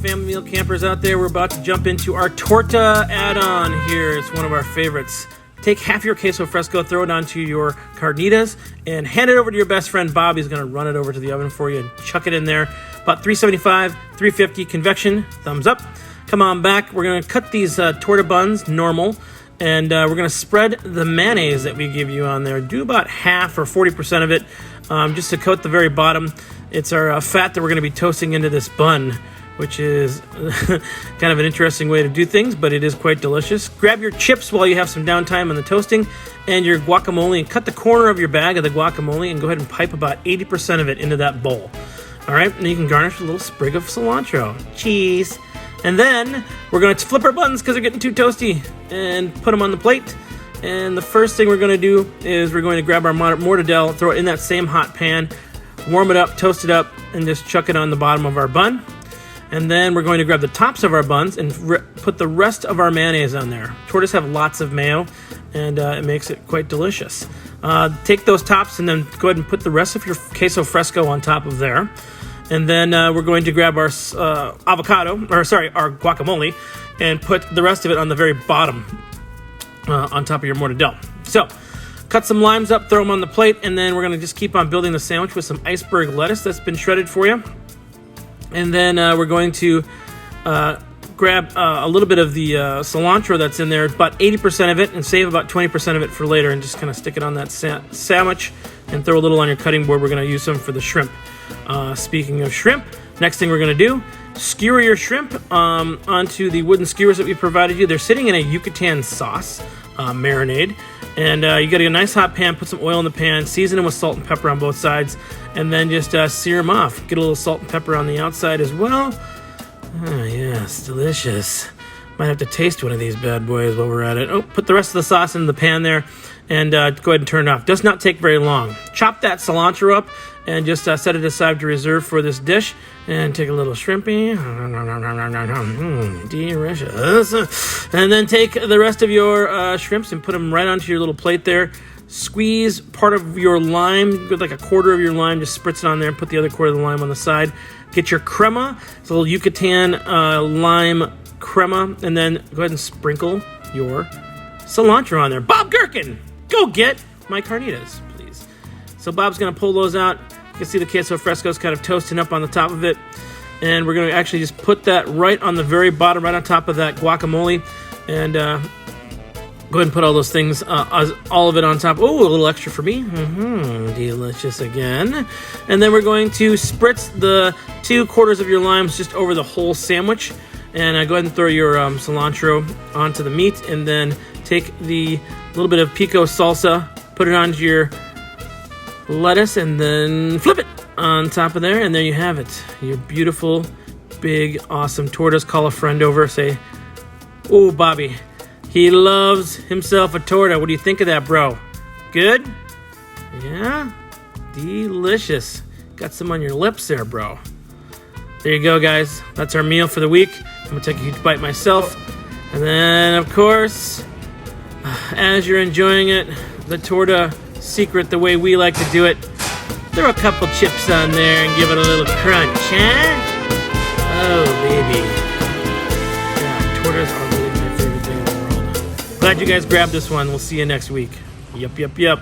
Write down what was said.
family meal campers out there. We're about to jump into our torta add-on here. It's one of our favorites. Take half your queso fresco, throw it onto your carnitas, and hand it over to your best friend Bob. He's going to run it over to the oven for you and chuck it in there. About 375, 350 convection, thumbs up. Come on back. We're going to cut these torta buns normal, and we're going to spread the mayonnaise that we give you on there. Do about half or 40% of it just to coat the very bottom. It's our fat that we're going to be toasting into this bun, which is kind of an interesting way to do things, but it is quite delicious. Grab your chips while you have some downtime on the toasting and your guacamole, and cut the corner of your bag of the guacamole and go ahead and pipe about 80% of it into that bowl. All right, and you can garnish with a little sprig of cilantro. Cheese. And then we're going to flip our buns because they're getting too toasty and put them on the plate. And the first thing we're going to do is we're going to grab our mortadella, throw it in that same hot pan, warm it up, toast it up, and just chuck it on the bottom of our bun. And then we're going to grab the tops of our buns and put the rest of our mayonnaise on there. Tortas have lots of mayo, and it makes it quite delicious. Take those tops and then go ahead and put the rest of your queso fresco on top of there. And then we're going to grab our our guacamole, and put the rest of it on the very bottom on top of your mortadella. So, cut some limes up, throw them on the plate, and then we're going to just keep on building the sandwich with some iceberg lettuce that's been shredded for you. And then we're going to grab a little bit of the cilantro that's in there, about 80% of it, and save about 20% of it for later, and just kind of stick it on that sandwich and throw a little on your cutting board. We're going to use some for the shrimp. Speaking of shrimp, next thing we're going to do, skewer your shrimp onto the wooden skewers that we provided you. They're sitting in a Yucatan sauce marinade. And you got a nice hot pan, put some oil in the pan, season them with salt and pepper on both sides, and then just sear them off. Get a little salt and pepper on the outside as well. Oh, yes, delicious. Might have to taste one of these bad boys while we're at it. Oh, put the rest of the sauce in the pan there, and go ahead and turn it off. Does not take very long. Chop that cilantro up and just set it aside to reserve for this dish. And take a little shrimpy. Delicious. And then take the rest of your shrimps and put them right onto your little plate there. Squeeze part of your lime, like a quarter of your lime, just spritz it on there and put the other quarter of the lime on the side. Get your crema. It's a little Yucatan lime crema. And then go ahead and sprinkle your cilantro on there. Bob Gherkin, go get my carnitas, please. So Bob's going to pull those out. You can see the queso fresco's kind of toasting up on the top of it. And we're going to actually just put that right on the very bottom, right on top of that guacamole. And go ahead and put all those things, all of it on top. Oh, a little extra for me. Delicious again. And then we're going to spritz the 2/4 of your limes just over the whole sandwich. And go ahead and throw your cilantro onto the meat. And then take the little bit of pico salsa, put it onto your lettuce, and then flip it on top of there, and there you have it, your beautiful, big, awesome tortas. Call a friend over, say, "Oh, Bobby, he loves himself a torta. What do you think of that, bro? Good? Yeah? Delicious. Got some on your lips there, bro." There you go, guys. That's our meal for the week. I'm gonna take a huge bite myself, and then, of course, as you're enjoying it, the torta secret, the way we like to do it, throw a couple chips on there and give it a little crunch, huh? Oh, baby. Yeah, tortas are really my favorite thing in the world. Glad you guys grabbed this one. We'll see you next week. Yup.